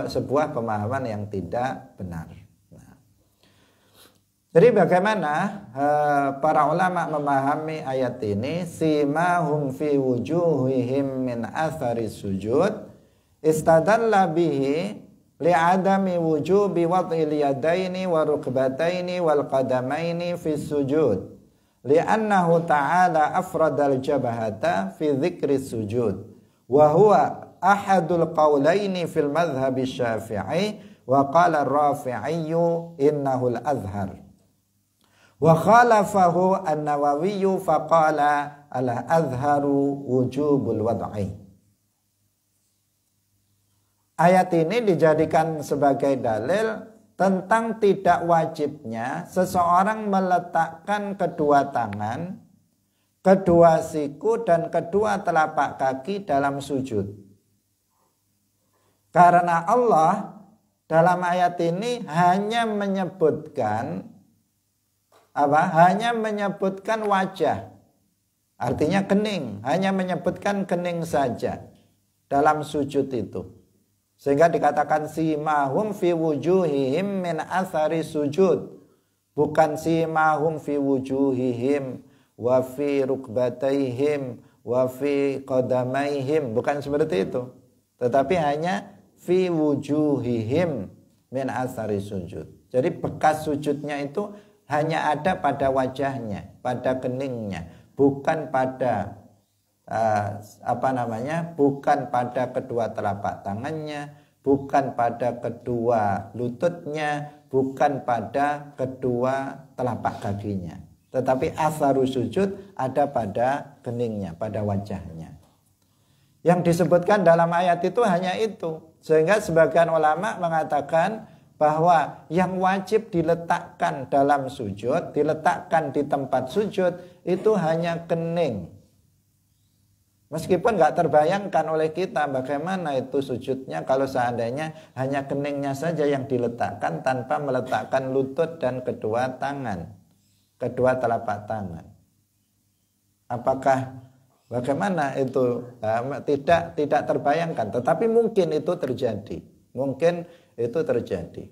sebuah pemahaman yang tidak benar. Jadi bagaimana para ulama memahami ayat ini? Simahum fi wujuhihim min athari sujud istadalla bihi li'adami wujubi wad'il yadaini wa rukbataini wal qadamaini fi sujud li'annahu ta'ala afradal jabhata fi dzikri sujud wa huwa ahadul qawlaini fil madhhab syafi'i wa qala ar-rafi'i innahu al-azhar wa khalafahu an-Nawawi faqala al-azharu wujubul wad'i. Ayat ini dijadikan sebagai dalil tentang tidak wajibnya seseorang meletakkan kedua tangan, kedua siku dan kedua telapak kaki dalam sujud. Karena Allah dalam ayat ini hanya menyebutkan hanya menyebutkan wajah, artinya kening, hanya menyebutkan kening saja dalam sujud itu, sehingga dikatakan simahum fi wujuhihim min athari sujud, bukan simahum fi wujuhihim wa fi rukbataihim wa fi qadamaihim, bukan seperti itu, tetapi hanya fi wujuhihim min athari sujud. Jadi bekas sujudnya itu hanya ada pada wajahnya, pada keningnya, bukan pada bukan pada kedua telapak tangannya, bukan pada kedua lututnya, bukan pada kedua telapak kakinya. Tetapi atharu sujud ada pada keningnya, pada wajahnya. Yang disebutkan dalam ayat itu hanya itu. Sehingga sebagian ulama mengatakan bahwa yang wajib diletakkan dalam sujud, diletakkan di tempat sujud itu hanya kening. Meskipun nggak terbayangkan oleh kita bagaimana itu sujudnya kalau seandainya hanya keningnya saja yang diletakkan tanpa meletakkan lutut dan kedua tangan, kedua telapak tangan. Apakah bagaimana itu tidak terbayangkan, tetapi mungkin itu terjadi. Mungkin itu terjadi.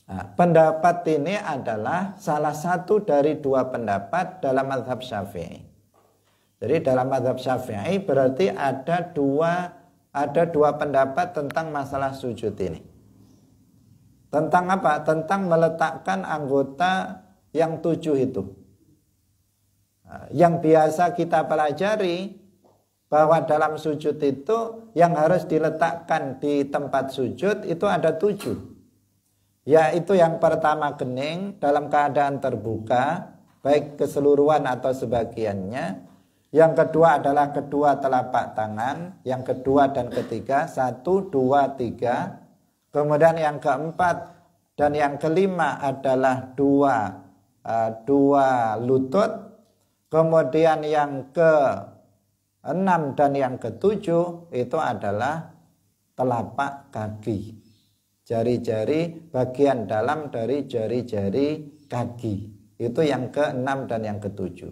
Nah, pendapat ini adalah salah satu dari dua pendapat dalam mazhab Syafi'i. Jadi dalam mazhab Syafi'i berarti ada dua pendapat tentang masalah sujud ini. Tentang apa? Tentang meletakkan anggota yang 7 itu. Nah, yang biasa kita pelajari bahwa dalam sujud itu yang harus diletakkan di tempat sujud itu ada 7. Yaitu yang pertama kening dalam keadaan terbuka, baik keseluruhan atau sebagiannya. Yang kedua adalah kedua telapak tangan, yang kedua dan ketiga, 1, 2, 3. Kemudian yang keempat dan yang kelima adalah dua lutut. Kemudian yang ke-6 dan yang ke-7 itu adalah telapak kaki. Jari-jari bagian dalam dari jari-jari kaki. Itu yang ke-6 dan yang ke-7.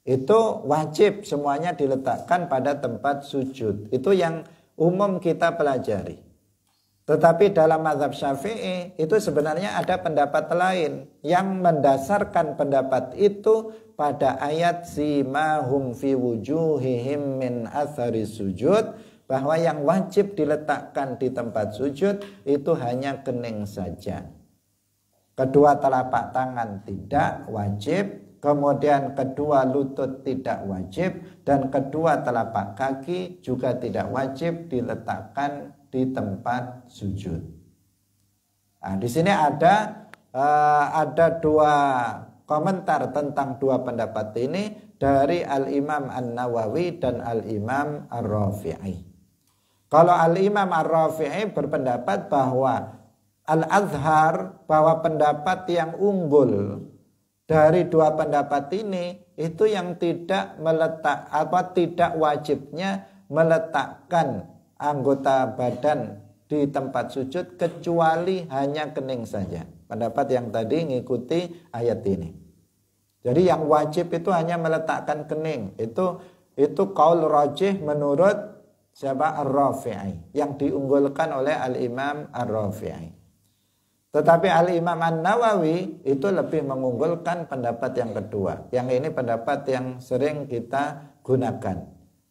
Itu wajib semuanya diletakkan pada tempat sujud. Itu yang umum kita pelajari. Tetapi dalam mazhab Syafi'i itu sebenarnya ada pendapat lain yang mendasarkan pendapat itu pada ayat simahum fi wujuhihim min athari sujud, bahwa yang wajib diletakkan di tempat sujud itu hanya kening saja. Kedua telapak tangan tidak wajib, kemudian kedua lutut tidak wajib, dan kedua telapak kaki juga tidak wajib diletakkan di tempat sujud. Nah, di sini ada dua komentar tentang dua pendapat ini dari Al-Imam An-Nawawi dan Al-Imam Ar-Rafi'i. Kalau Al-Imam Ar-Rafi'i berpendapat bahwa Al-Azhar, bahwa pendapat yang unggul dari dua pendapat ini itu yang tidak wajibnya meletakkan anggota badan di tempat sujud kecuali hanya kening saja. Pendapat yang tadi ngikuti ayat ini. Jadi yang wajib itu hanya meletakkan kening. Itu qaul rajih menurut siapa? Ar-Rafi'i, yang diunggulkan oleh Al-Imam Ar-Rafi'i. Tetapi Al-Imam An-Nawawi itu lebih mengunggulkan pendapat yang kedua. Yang ini pendapat yang sering kita gunakan,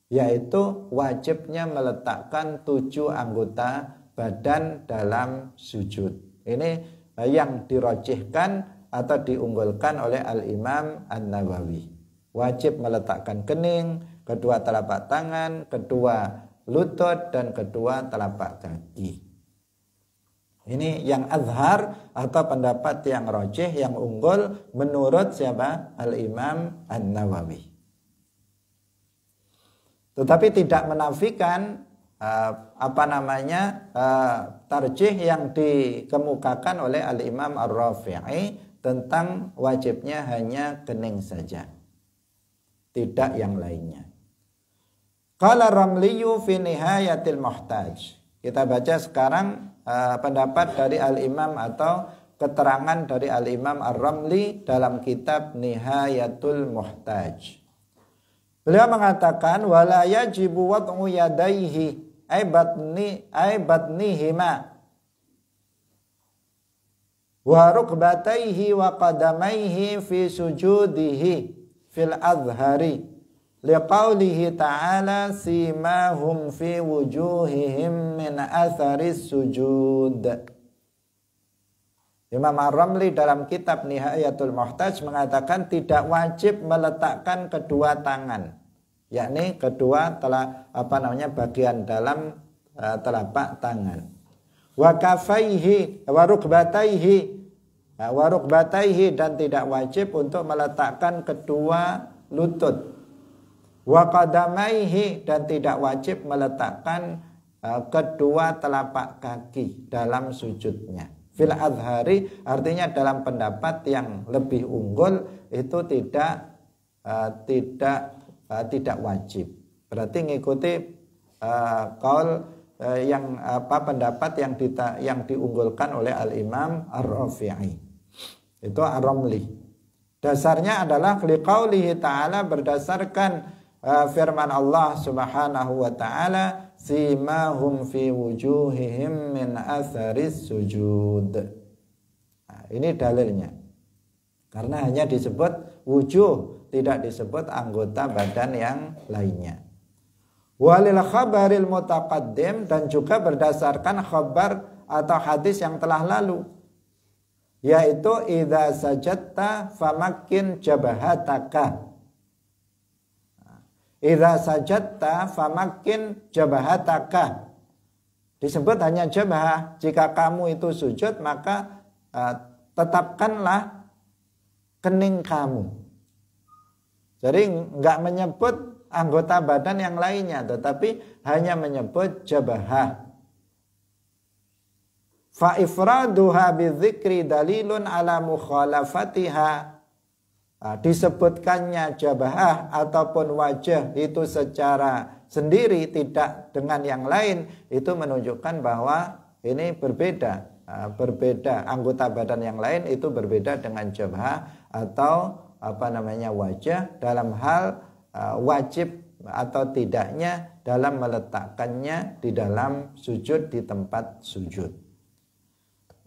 yaitu wajibnya meletakkan 7 anggota badan dalam sujud. Ini yang dirojihkan atau diunggulkan oleh Al-Imam An-Nawawi. Wajib meletakkan kening, kedua telapak tangan, kedua lutut, dan kedua telapak kaki. Ini yang azhar atau pendapat yang rojih, yang unggul menurut siapa? Al-Imam An-Nawawi. Tetapi tidak menafikan tarjih yang dikemukakan oleh Al-Imam Ar-Rafi'i tentang wajibnya hanya kening saja, tidak yang lainnya. Qala Ramliyu fi Nihayatil Muhtaj. Kita baca sekarang pendapat dari Al-Imam atau keterangan dari Al-Imam Ar-Ramli dalam kitab Nihayatul Muhtaj. Beliau mengatakan wala yajibu wad'u yadayhi ay batnihima wa rukbatayhi wa qadamayhi fi sujudihi fil azhari liqaulihi ta'ala simahum fi wujuhihim min atharis sujud. Imam Ar-Ramli dalam kitab Nihayatul Muhtaj mengatakan tidak wajib meletakkan kedua tangan, yakni kedua bagian dalam telapak tangan. Wa kafaihi wa rukbataihi dan tidak wajib untuk meletakkan kedua lutut. Wa qadamaihi dan tidak wajib meletakkan kedua telapak kaki dalam sujudnya. Fil azhari artinya dalam pendapat yang lebih unggul itu tidak wajib. Berarti ngikuti pendapat yang diunggulkan oleh Al-Imam Ar-Rafi'i. Itu Ar-Ramli. Dasarnya adalah liqaulihi ta'ala, berdasarkan firman Allah Subhanahu wa ta'ala, simahum fi wujuhihim min atharis sujud. Nah, ini dalilnya. Karena hanya disebut wujuh, tidak disebut anggota badan yang lainnya. Walil khabaril mutaqaddim, dan juga berdasarkan khabar atau hadis yang telah lalu, yaitu idza sajadta famakkin jabahataka. Idza sajadta famakkin jabahataka. Disebut hanya jabah. Jika kamu itu sujud, maka tetapkanlah kening kamu. Jadi enggak menyebut anggota badan yang lainnya, tetapi hanya menyebut jabahah. Fa ifraduha bidzikri dalilun ala mukhalafatiha. Disebutkannya jabahah ataupun wajah itu secara sendiri, tidak dengan yang lain, itu menunjukkan bahwa ini berbeda. Anggota badan yang lain itu berbeda dengan jabahah atau wajah dalam hal wajib atau tidaknya dalam meletakkannya di dalam sujud, di tempat sujud.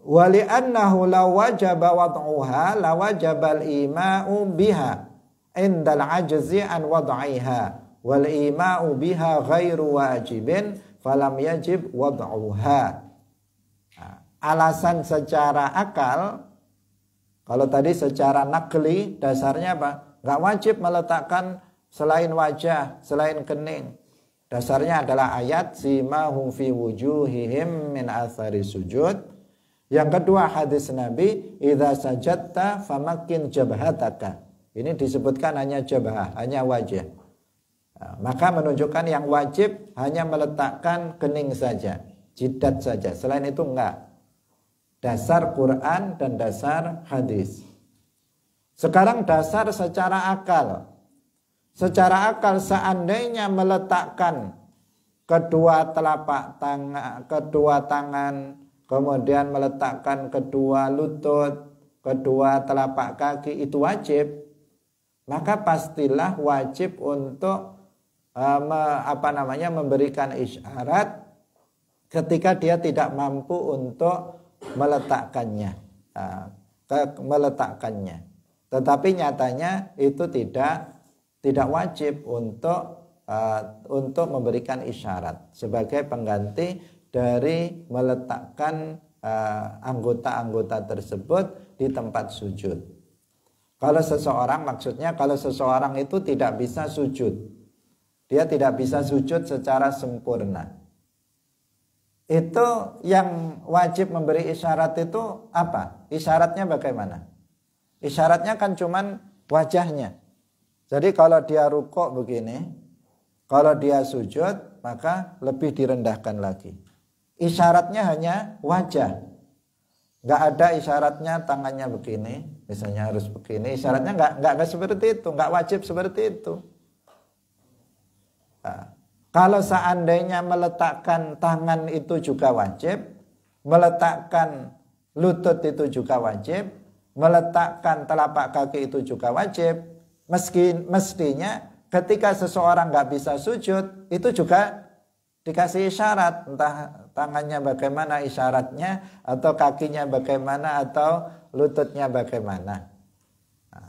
Wali annahu law wajaba wad'uha la wajabal ima'u biha indal ajzi an wad'iha wal ima'u biha ghairu wajibin falam yajib wad'uha. Alasan secara akal, kalau tadi secara nakli dasarnya apa? Enggak wajib meletakkan selain wajah, selain kening. Dasarnya adalah ayat simahum fi wujuhihim min athari sujud. Yang kedua hadis Nabi, idza sajadta famakin jabhataka. Ini disebutkan hanya jabhah, hanya wajah. Nah, maka menunjukkan yang wajib hanya meletakkan kening saja, jidat saja. Selain itu enggak. Dasar Quran dan dasar hadis. Sekarang dasar secara akal. Secara akal seandainya meletakkan kedua telapak tangan, kedua tangan, kemudian meletakkan kedua lutut, kedua telapak kaki itu wajib, maka pastilah wajib untuk memberikan isyarat ketika dia tidak mampu untuk meletakkannya. Tetapi nyatanya itu tidak wajib untuk memberikan isyarat sebagai pengganti dari meletakkan anggota-anggota tersebut di tempat sujud. Kalau seseorang itu tidak bisa sujud, dia tidak bisa sujud secara sempurna. Itu yang wajib memberi isyarat itu apa? Isyaratnya bagaimana? Isyaratnya kan cuman wajahnya. Jadi kalau dia rukuk begini, kalau dia sujud maka lebih direndahkan lagi. Isyaratnya hanya wajah. Nggak ada isyaratnya tangannya begini, misalnya harus begini. Isyaratnya nggak seperti itu, nggak wajib seperti itu. Nah, kalau seandainya meletakkan tangan itu juga wajib, meletakkan lutut itu juga wajib, meletakkan telapak kaki itu juga wajib, mestinya ketika seseorang nggak bisa sujud, itu juga dikasih isyarat, entah tangannya bagaimana isyaratnya, atau kakinya bagaimana, atau lututnya bagaimana. Nah,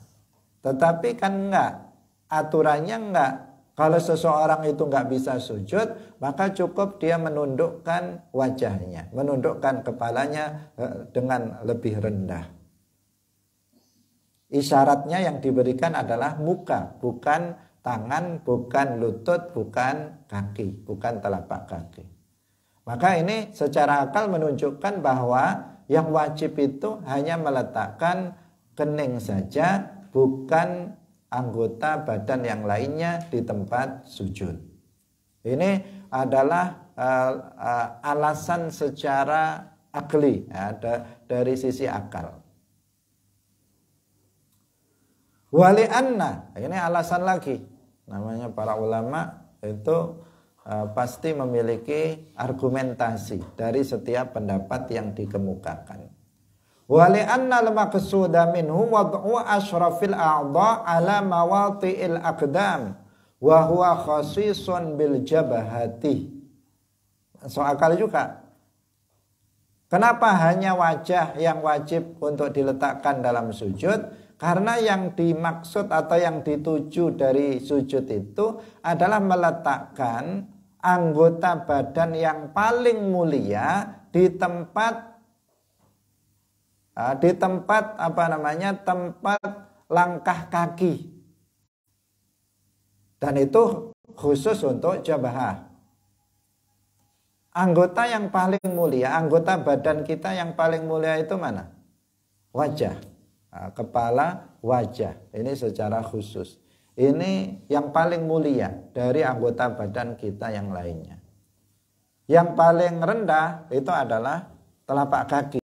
tetapi kan enggak, aturannya enggak. Kalau seseorang itu enggak bisa sujud, maka cukup dia menundukkan wajahnya, menundukkan kepalanya dengan lebih rendah. Isyaratnya yang diberikan adalah muka, bukan tangan, bukan lutut, bukan kaki, bukan telapak kaki. Maka ini secara akal menunjukkan bahwa yang wajib itu hanya meletakkan kening saja, bukan anggota badan yang lainnya di tempat sujud. Ini adalah alasan secara akli, dari sisi akal. Wali anna, ini alasan lagi. Namanya para ulama itu pasti memiliki argumentasi dari setiap pendapat yang dikemukakan. Wali anna al-maqsuda minhu wad'u ashrafil a'dha ala mawati'il aqdam wa huwa khasisun bil jabahati. So akal juga. Kenapa hanya wajah yang wajib untuk diletakkan dalam sujud? Karena yang dimaksud atau yang dituju dari sujud itu adalah meletakkan anggota badan yang paling mulia di tempat tempat langkah kaki. Dan itu khusus untuk jabahah. Anggota yang paling mulia, anggota badan kita yang paling mulia itu mana? Wajah. Kepala, wajah. Ini secara khusus. Ini yang paling mulia dari anggota badan kita yang lainnya. Yang paling rendah itu adalah telapak kaki.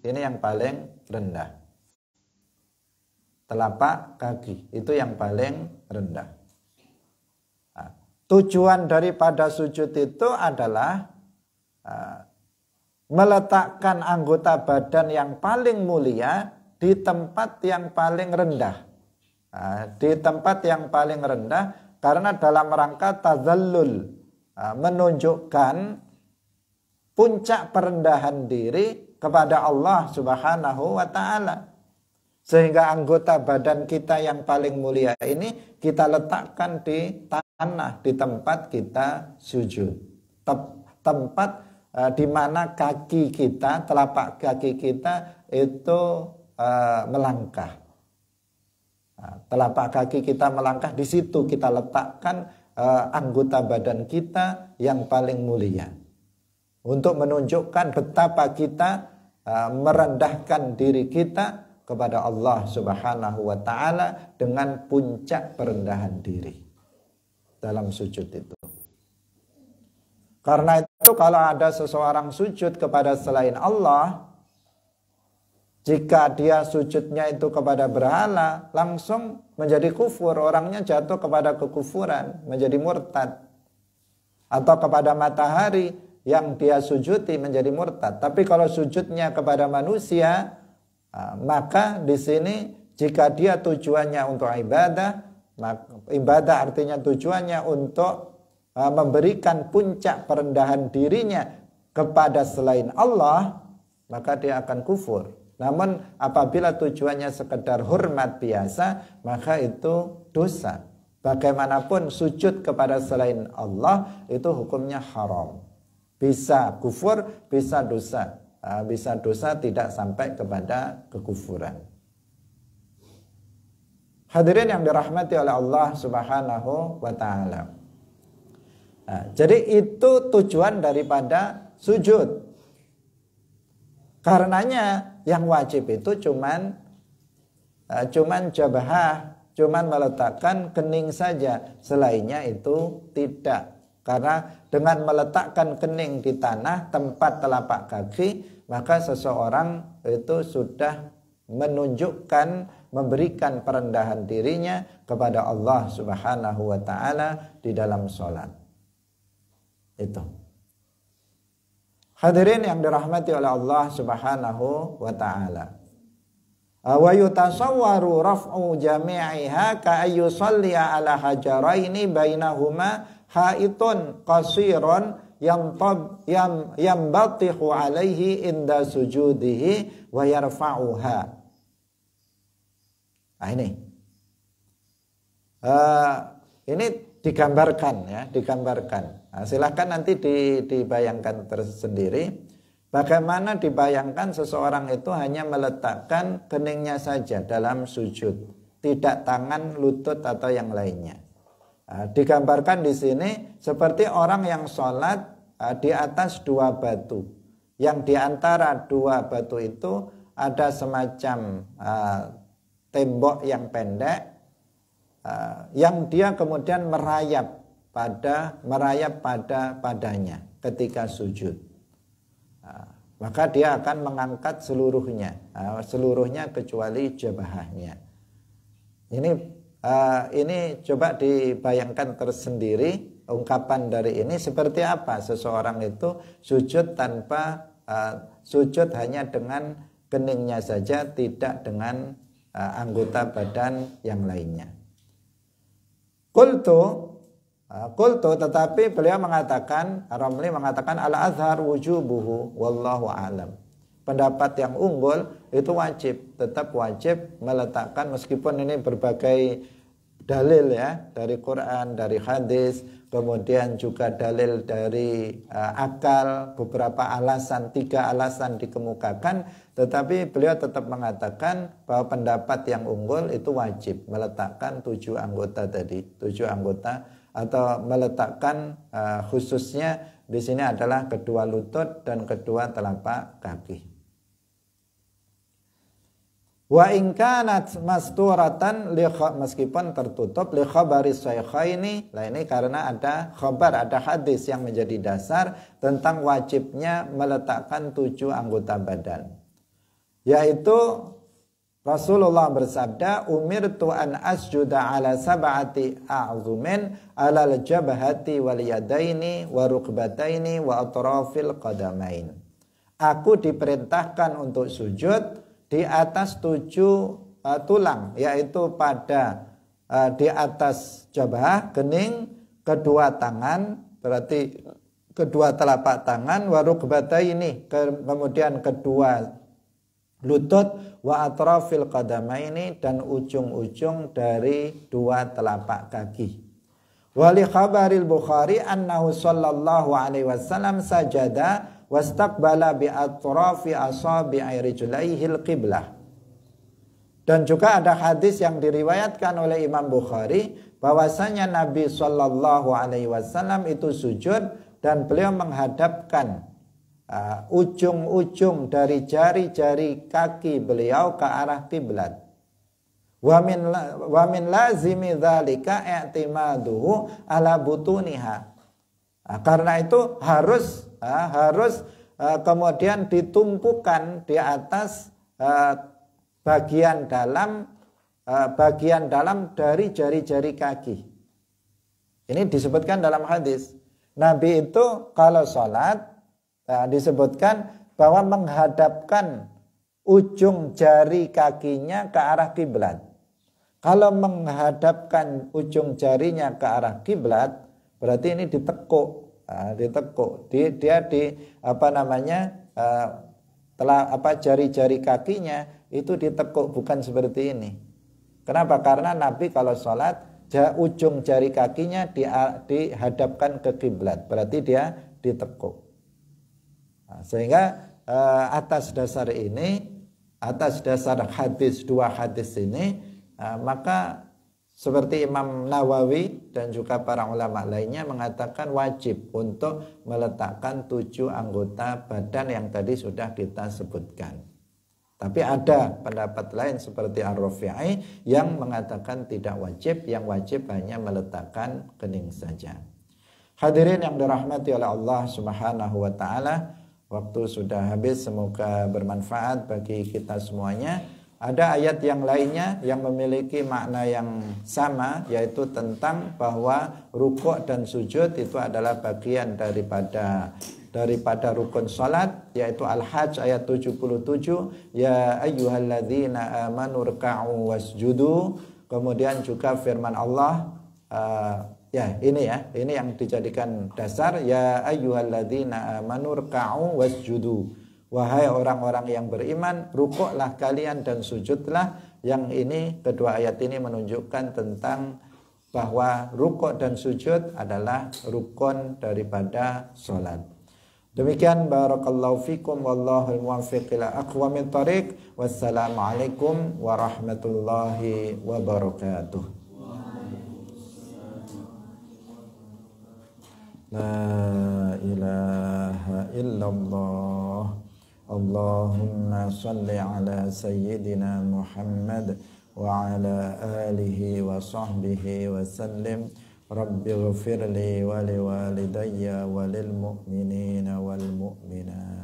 Ini yang paling rendah. Telapak kaki itu yang paling rendah. Nah, tujuan daripada sujud itu adalah meletakkan anggota badan yang paling mulia di tempat yang paling rendah. Nah, di tempat yang paling rendah karena dalam rangka tazallul, menunjukkan puncak perendahan diri kepada Allah Subhanahu wa taala. Sehingga anggota badan kita yang paling mulia ini kita letakkan di tanah, di tempat kita sujud. Tempat di mana kaki kita, telapak kaki kita itu melangkah. Telapak kaki kita melangkah, di situ kita letakkan anggota badan kita yang paling mulia. Untuk menunjukkan betapa kita merendahkan diri kita kepada Allah Subhanahu wa taala dengan puncak perendahan diri dalam sujud itu. Karena itu kalau ada seseorang sujud kepada selain Allah, jika dia sujudnya itu kepada berhala, langsung menjadi kufur, orangnya jatuh kepada kekufuran, menjadi murtad. Atau kepada matahari yang dia sujudi menjadi murtad. Tapi kalau sujudnya kepada manusia, maka di sini jika dia tujuannya untuk ibadah, ibadah artinya tujuannya untuk memberikan puncak perendahan dirinya kepada selain Allah, maka dia akan kufur. Namun apabila tujuannya sekedar hormat biasa, maka itu dosa. Bagaimanapun sujud kepada selain Allah itu hukumnya haram. Bisa kufur, bisa dosa. Bisa dosa tidak sampai kepada kekufuran. Hadirin yang dirahmati oleh Allah Subhanahu wa taala. Jadi itu tujuan daripada sujud. Karenanya yang wajib itu cuman jabahah, cuman meletakkan kening saja, selainnya itu tidak. Karena dengan meletakkan kening di tanah tempat telapak kaki, maka seseorang itu sudah menunjukkan, memberikan perendahan dirinya kepada Allah Subhanahu wa taala di dalam sholat. Itu. Hadirin yang dirahmati oleh Allah Subhanahu wa taala. Wa yutasawwaru raf'u jami'iha ka ayyusalliya ala hajaraini bainahuma haitun qasirun yambatihu alaihi inda sujudihi wa yarfa'uha. Ini digambarkan ya, digambarkan. Nah, silahkan nanti dibayangkan tersendiri. Bagaimana dibayangkan seseorang itu hanya meletakkan keningnya saja dalam sujud, tidak tangan, lutut atau yang lainnya. Digambarkan di sini seperti orang yang sholat di atas dua batu, yang di antara dua batu itu ada semacam tembok yang pendek, yang dia kemudian merayap padanya ketika sujud. Maka dia akan mengangkat seluruhnya kecuali jabahahnya. Ini coba dibayangkan tersendiri ungkapan dari ini seperti apa seseorang itu sujud sujud hanya dengan keningnya saja, tidak dengan anggota badan yang lainnya. Qultu tetapi beliau mengatakan, Ramli mengatakan al-azhar wujubuhu wallahu a'lam. Pendapat yang unggul itu tetap wajib meletakkan, meskipun ini berbagai dalil ya, dari Quran, dari hadis, kemudian juga dalil dari akal, beberapa alasan, 3 alasan dikemukakan, tetapi beliau tetap mengatakan bahwa pendapat yang unggul itu wajib meletakkan 7 anggota tadi, 7 anggota, atau meletakkan khususnya di sini adalah kedua lutut dan kedua telapak kaki. Wa in kanat masturatan meskipun tertutup li khabari shaykhaini. Lah ini karena ada khabar, ada hadis yang menjadi dasar tentang wajibnya meletakkan 7 anggota badan. Yaitu Rasulullah bersabda, umirtu an asjuda ala sab'ati a'zumin ala al-jabhati wal yadaini wa rukbataini wa atrafil qadamain. Aku diperintahkan untuk sujud di atas 7 tulang, yaitu pada di atas jabah, kening, kedua tangan, berarti kedua telapak tangan, wa rukbataini, kemudian kedua lutut, wa atrafil qadamaini, dan ujung-ujung dari 2 telapak kaki. Wa li khabaril Bukhari annahu sallallahu alaihi wasallam sajada wastaqbala bi atrafi asabi'i rijlaihil qiblah. Dan juga ada hadis yang diriwayatkan oleh Imam Bukhari bahwasanya Nabi sallallahu alaihi wasallam itu sujud dan beliau menghadapkan ujung-ujung dari jari-jari kaki beliau ke arah kiblat. Wa min lazimi dzalika i'timaduhu ala butuniha. Karena itu harus kemudian ditumpukan di atas bagian dalam dari jari-jari kaki. Ini disebutkan dalam hadis. Nabi itu kalau sholat disebutkan bahwa menghadapkan ujung jari kakinya ke arah kiblat. Kalau menghadapkan ujung jarinya ke arah kiblat, berarti ini ditekuk. Jari-jari kakinya itu ditekuk, bukan seperti ini. Kenapa? Karena Nabi kalau sholat ujung jari kakinya dihadapkan ke kiblat, berarti dia ditekuk. Sehingga atas dasar hadis, dua hadis ini, maka seperti Imam Nawawi dan juga para ulama lainnya mengatakan wajib untuk meletakkan 7 anggota badan yang tadi sudah kita sebutkan. Tapi ada pendapat lain seperti Ar-Rafi'i yang mengatakan tidak wajib, yang wajib hanya meletakkan kening saja. Hadirin yang dirahmati oleh Allah Subhanahu wa taala, waktu sudah habis, semoga bermanfaat bagi kita semuanya. Ada ayat yang lainnya yang memiliki makna yang sama, yaitu tentang bahwa rukuk dan sujud itu adalah bagian daripada rukun salat, yaitu Al-Hajj ayat 77, ya ayyuhalladzina amanu ruk'u wasjudu. Kemudian juga firman Allah, ini yang dijadikan dasar, ya ayyuhalladzina amanu ruk'u wasjudu. Wahai orang-orang yang beriman, rukuklah kalian dan sujudlah. Yang ini, kedua ayat ini menunjukkan tentang bahwa rukuk dan sujud adalah rukun daripada sholat. Demikian, barakallahu fikum, wallahul muwaffiq ila aqwamit thariq. Wassalamualaikum warahmatullahi wabarakatuh. La ilaha illallah. Allahumma salli ala sayyidina Muhammad wa ala alihi wa sahbihi wa sallim. Rabbi ghfirli wa liwalidayya wa lil mu'minina wal mu'minat.